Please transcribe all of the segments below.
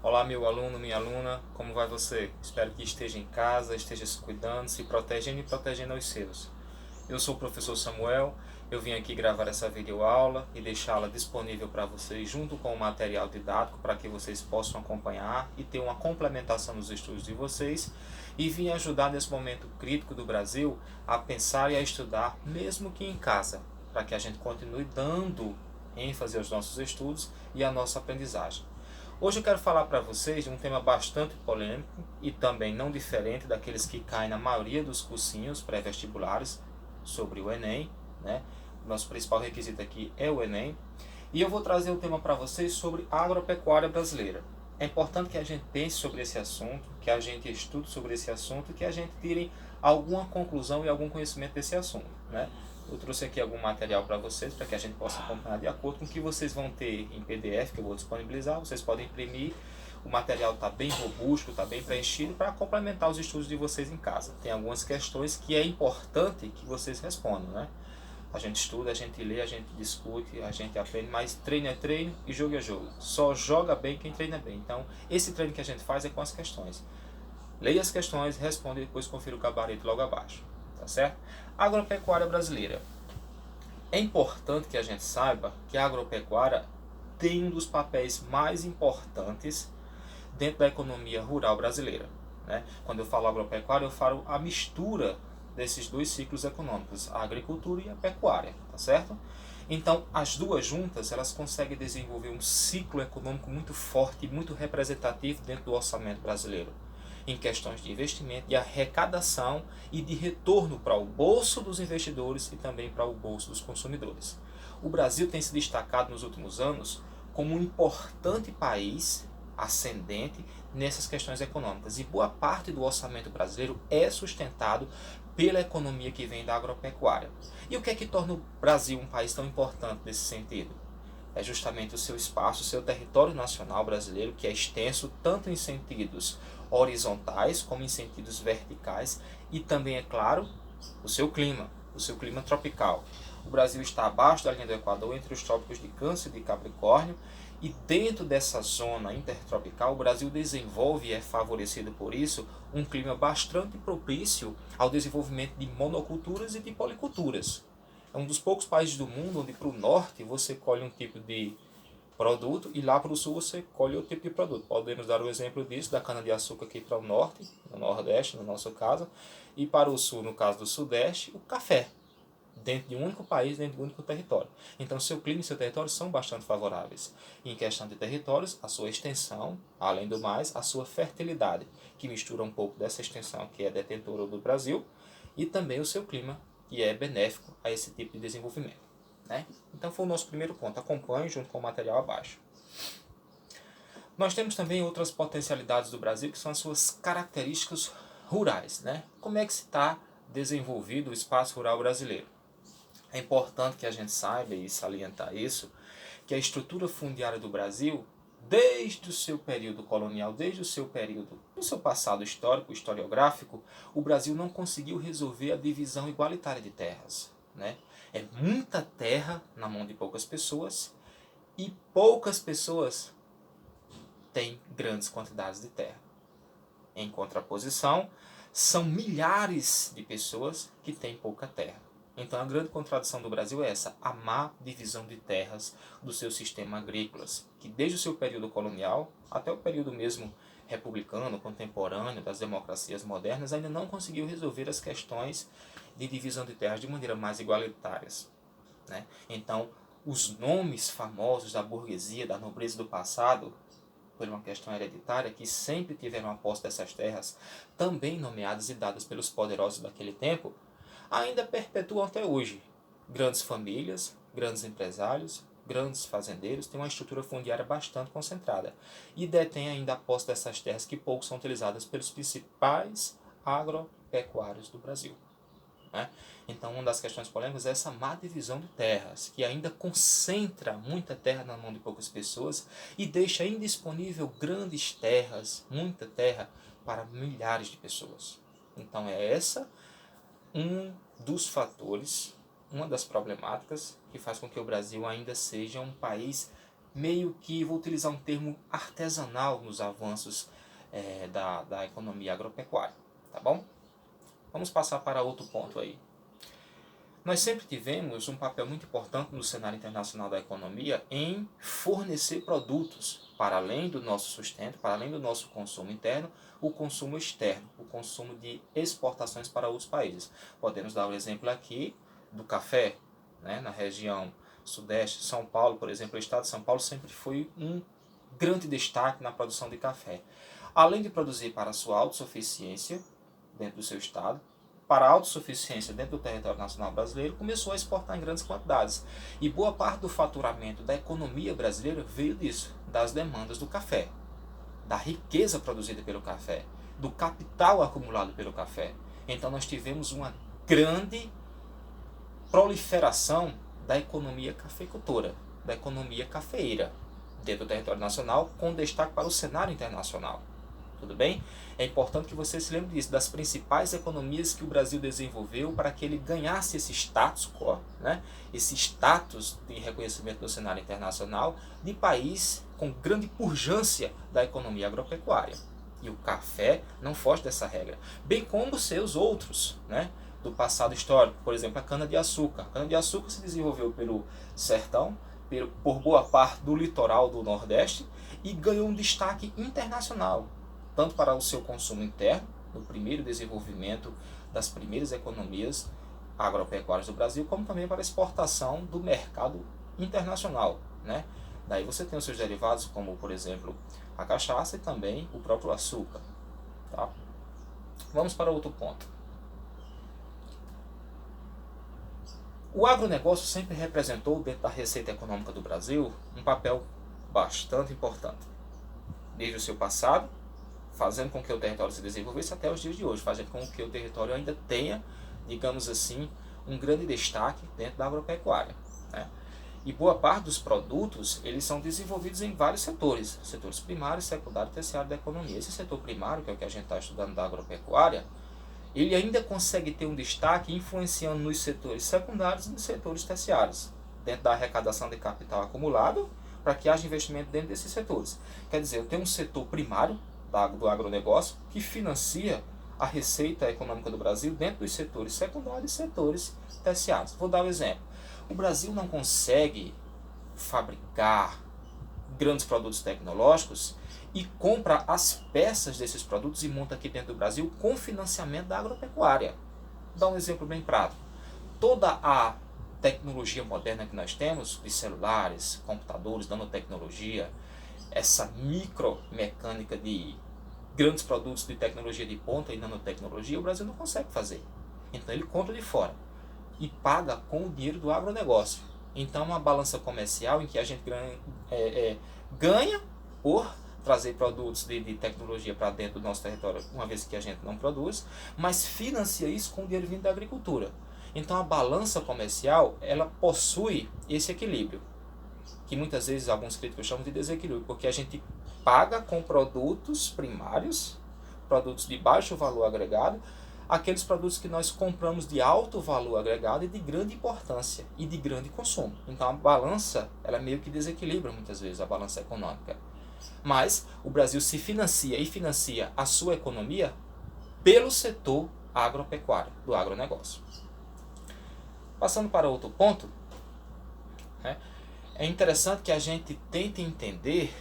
Olá, meu aluno, minha aluna, como vai você? Espero que esteja em casa, esteja se cuidando, se protegendo e protegendo os seus. Eu sou o professor Samuel, eu vim aqui gravar essa videoaula e deixá-la disponível para vocês junto com o material didático para que vocês possam acompanhar e ter uma complementação nos estudos de vocês e vim ajudar nesse momento crítico do Brasil a pensar e a estudar, mesmo que em casa, para que a gente continue dando ênfase aos nossos estudos e à nossa aprendizagem. Hoje eu quero falar para vocês de um tema bastante polêmico e também não diferente daqueles que caem na maioria dos cursinhos pré-vestibulares sobre o Enem, né? Nosso principal requisito aqui é o Enem. E eu vou trazer o tema para vocês sobre a agropecuária brasileira. É importante que a gente pense sobre esse assunto, que a gente estude sobre esse assunto e que a gente tire alguma conclusão e algum conhecimento desse assunto, né? Eu trouxe aqui algum material para vocês, para que a gente possa acompanhar de acordo com o que vocês vão ter em PDF, que eu vou disponibilizar. Vocês podem imprimir, o material está bem robusto, está bem preenchido, para complementar os estudos de vocês em casa. Tem algumas questões que é importante que vocês respondam, né? A gente estuda, a gente lê, a gente discute, a gente aprende, mas treino é treino e jogo é jogo. Só joga bem quem treina bem. Então, esse treino que a gente faz é com as questões. Leia as questões, responda e depois confira o gabarito logo abaixo. Tá certo? Agropecuária brasileira. É importante que a gente saiba que a agropecuária tem um dos papéis mais importantes dentro da economia rural brasileira, né? Quando eu falo agropecuária, eu falo a mistura desses dois ciclos econômicos, a agricultura e a pecuária, tá certo? Então, as duas juntas, elas conseguem desenvolver um ciclo econômico muito forte e muito representativo dentro do orçamento brasileiro, em questões de investimento, de arrecadação e de retorno para o bolso dos investidores e também para o bolso dos consumidores. O Brasil tem se destacado nos últimos anos como um importante país ascendente nessas questões econômicas, e boa parte do orçamento brasileiro é sustentado pela economia que vem da agropecuária. E o que é que torna o Brasil um país tão importante nesse sentido? É justamente o seu espaço, o seu território nacional brasileiro, que é extenso tanto em sentidos horizontais como em sentidos verticais, e também, é claro, o seu clima tropical. O Brasil está abaixo da linha do Equador, entre os trópicos de Câncer e de Capricórnio, e dentro dessa zona intertropical, o Brasil desenvolve e é favorecido por isso um clima bastante propício ao desenvolvimento de monoculturas e de policulturas. É um dos poucos países do mundo onde para o norte você colhe um tipo de produto e lá para o sul você colhe outro tipo de produto. Podemos dar o exemplo disso, da cana-de-açúcar aqui para o norte, no nordeste, no nosso caso, e para o sul, no caso do sudeste, o café, dentro de um único país, dentro de um único território. Então, seu clima e seu território são bastante favoráveis. E em questão de territórios, a sua extensão, além do mais, a sua fertilidade, que mistura um pouco dessa extensão que é detentora do Brasil, e também o seu clima, que é benéfico a esse tipo de desenvolvimento, né? Então, foi o nosso primeiro ponto. Acompanhe junto com o material abaixo. Nós temos também outras potencialidades do Brasil, que são as suas características rurais, né? Como é que está desenvolvido o espaço rural brasileiro? É importante que a gente saiba e salientar isso, que a estrutura fundiária do Brasil, desde o seu período colonial, desde o seu período, no seu passado histórico, historiográfico, o Brasil não conseguiu resolver a divisão igualitária de terras, né? É muita terra na mão de poucas pessoas e poucas pessoas têm grandes quantidades de terra. Em contraposição, são milhares de pessoas que têm pouca terra. Então a grande contradição do Brasil é essa, a má divisão de terras do seu sistema agrícolas, que desde o seu período colonial até o período mesmo republicano, contemporâneo, das democracias modernas, ainda não conseguiu resolver as questões de divisão de terras de maneira mais igualitárias, né? Então, os nomes famosos da burguesia, da nobreza do passado, por uma questão hereditária, que sempre tiveram a posse dessas terras, também nomeadas e dadas pelos poderosos daquele tempo, ainda perpetuam até hoje. Grandes famílias, grandes empresários, grandes fazendeiros têm uma estrutura fundiária bastante concentrada e detêm ainda a posse dessas terras que pouco são utilizadas pelos principais agropecuários do Brasil, né? Então, uma das questões polêmicas é essa má divisão de terras, que ainda concentra muita terra na mão de poucas pessoas e deixa indisponível grandes terras, muita terra, para milhares de pessoas. Então, é essa um dos fatores, uma das problemáticas que faz com que o Brasil ainda seja um país meio que, vou utilizar um termo artesanal nos avanços da economia agropecuária, tá bom? Vamos passar para outro ponto aí. Nós sempre tivemos um papel muito importante no cenário internacional da economia em fornecer produtos para além do nosso sustento, para além do nosso consumo interno, o consumo externo, o consumo de exportações para outros países. Podemos dar o exemplo aqui do café, né, na região sudeste, São Paulo, por exemplo, o estado de São Paulo sempre foi um grande destaque na produção de café. Além de produzir para a sua autossuficiência dentro do seu estado, para a autossuficiência dentro do território nacional brasileiro, começou a exportar em grandes quantidades. E boa parte do faturamento da economia brasileira veio disso, das demandas do café, da riqueza produzida pelo café, do capital acumulado pelo café. Então nós tivemos uma grande proliferação da economia cafeicultora, da economia cafeeira, dentro do território nacional, com destaque para o cenário internacional. Tudo bem? É importante que você se lembre disso, das principais economias que o Brasil desenvolveu para que ele ganhasse esse status quo, né? Esse status de reconhecimento do cenário internacional de país com grande pujança da economia agropecuária. E o café não foge dessa regra, bem como seus outros, né, do passado histórico. Por exemplo, a cana-de-açúcar. A cana-de-açúcar se desenvolveu pelo sertão, por boa parte do litoral do Nordeste e ganhou um destaque internacional, tanto para o seu consumo interno, no primeiro desenvolvimento das primeiras economias agropecuárias do Brasil, como também para a exportação do mercado internacional, né? Daí você tem os seus derivados, como por exemplo a cachaça e também o próprio açúcar. Tá? Vamos para outro ponto. O agronegócio sempre representou, dentro da receita econômica do Brasil, um papel bastante importante. Desde o seu passado, fazendo com que o território se desenvolvesse até os dias de hoje, fazendo com que o território ainda tenha, digamos assim, um grande destaque dentro da agropecuária, né? E boa parte dos produtos, eles são desenvolvidos em vários setores, setores primário, secundário e terciário da economia. Esse setor primário, que é o que a gente está estudando da agropecuária, ele ainda consegue ter um destaque influenciando nos setores secundários e nos setores terciários, dentro da arrecadação de capital acumulado, para que haja investimento dentro desses setores. Quer dizer, eu tenho um setor primário do agronegócio que financia a receita econômica do Brasil dentro dos setores secundários e setores terciários. Vou dar um exemplo. O Brasil não consegue fabricar grandes produtos tecnológicos e compra as peças desses produtos e monta aqui dentro do Brasil com financiamento da agropecuária. Vou dar um exemplo bem prático. Toda a tecnologia moderna que nós temos, de celulares, computadores, nanotecnologia, essa micromecânica de grandes produtos de tecnologia de ponta e nanotecnologia, o Brasil não consegue fazer. Então ele compra de fora e paga com o dinheiro do agronegócio. Então é uma balança comercial em que a gente ganha por trazer produtos de tecnologia para dentro do nosso território, uma vez que a gente não produz, mas financia isso com o dinheiro vindo da agricultura. Então a balança comercial, ela possui esse equilíbrio, que muitas vezes alguns críticos chamam de desequilíbrio, porque a gente paga com produtos primários, produtos de baixo valor agregado, aqueles produtos que nós compramos de alto valor agregado e de grande importância e de grande consumo. Então a balança, ela meio que desequilibra muitas vezes a balança econômica. Mas o Brasil se financia e financia a sua economia pelo setor agropecuário, do agronegócio. Passando para outro ponto, né, é interessante que a gente tente entender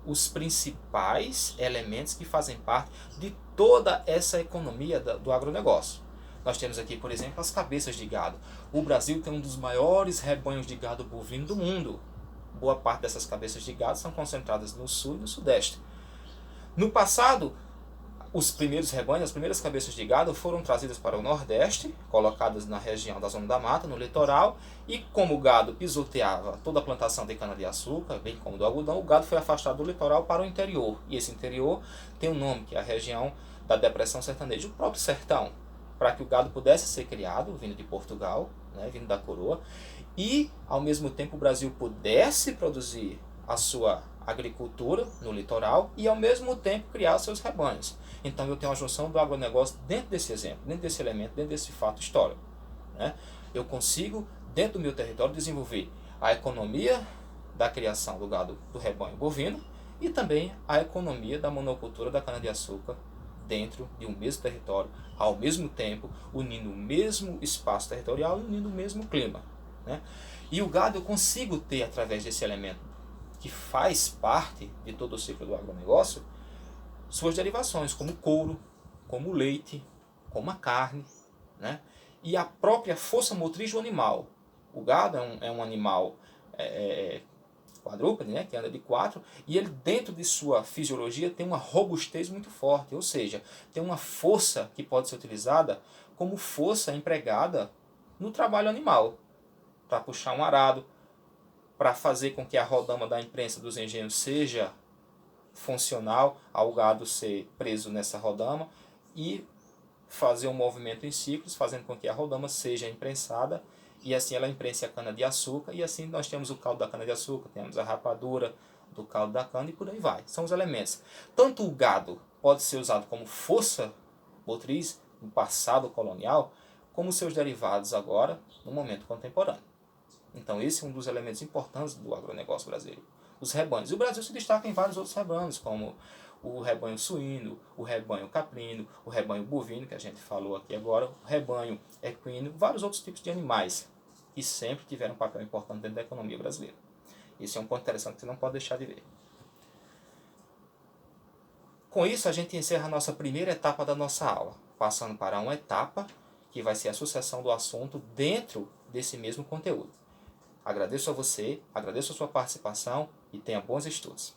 os principais elementos que fazem parte de toda essa economia do agronegócio. Nós temos aqui, por exemplo, as cabeças de gado. O Brasil tem um dos maiores rebanhos de gado bovino do mundo. Boa parte dessas cabeças de gado são concentradas no sul e no sudeste. No passado, os primeiros rebanhos, as primeiras cabeças de gado foram trazidas para o Nordeste, colocadas na região da Zona da Mata, no litoral, e como o gado pisoteava toda a plantação de cana-de-açúcar, bem como do algodão, o gado foi afastado do litoral para o interior. E esse interior tem um nome, que é a região da Depressão Sertaneja, o próprio sertão, para que o gado pudesse ser criado, vindo de Portugal, né, vindo da coroa, e ao mesmo tempo o Brasil pudesse produzir a sua agricultura no litoral e ao mesmo tempo criar seus rebanhos. Então eu tenho uma junção do agronegócio dentro desse exemplo, dentro desse elemento, dentro desse fato histórico, né? Eu consigo, dentro do meu território, desenvolver a economia da criação do gado do rebanho bovino e também a economia da monocultura da cana-de-açúcar dentro de um mesmo território, ao mesmo tempo, unindo o mesmo espaço territorial e unindo o mesmo clima, né? E o gado eu consigo ter, através desse elemento que faz parte de todo o ciclo do agronegócio, suas derivações, como o couro, como o leite, como a carne, né? E a própria força motriz do animal. O gado é um animal quadrúpede, né, que anda de quatro, e ele dentro de sua fisiologia tem uma robustez muito forte, ou seja, tem uma força que pode ser utilizada como força empregada no trabalho animal, para puxar um arado, para fazer com que a rodama da imprensa dos engenhos seja funcional ao gado ser preso nessa rodama e fazer um movimento em ciclos, fazendo com que a rodama seja imprensada e assim ela imprensa a cana-de-açúcar e assim nós temos o caldo da cana-de-açúcar, temos a rapadura do caldo da cana e por aí vai. São os elementos. Tanto o gado pode ser usado como força motriz no passado colonial, como seus derivados agora no momento contemporâneo. Então esse é um dos elementos importantes do agronegócio brasileiro. Os rebanhos. E o Brasil se destaca em vários outros rebanhos, como o rebanho suíno, o rebanho caprino, o rebanho bovino, que a gente falou aqui agora, o rebanho equino, vários outros tipos de animais que sempre tiveram um papel importante dentro da economia brasileira. Esse é um ponto interessante que você não pode deixar de ver. Com isso, a gente encerra a nossa primeira etapa da nossa aula, passando para uma etapa que vai ser a sucessão do assunto dentro desse mesmo conteúdo. Agradeço a você, agradeço a sua participação e tenha bons estudos.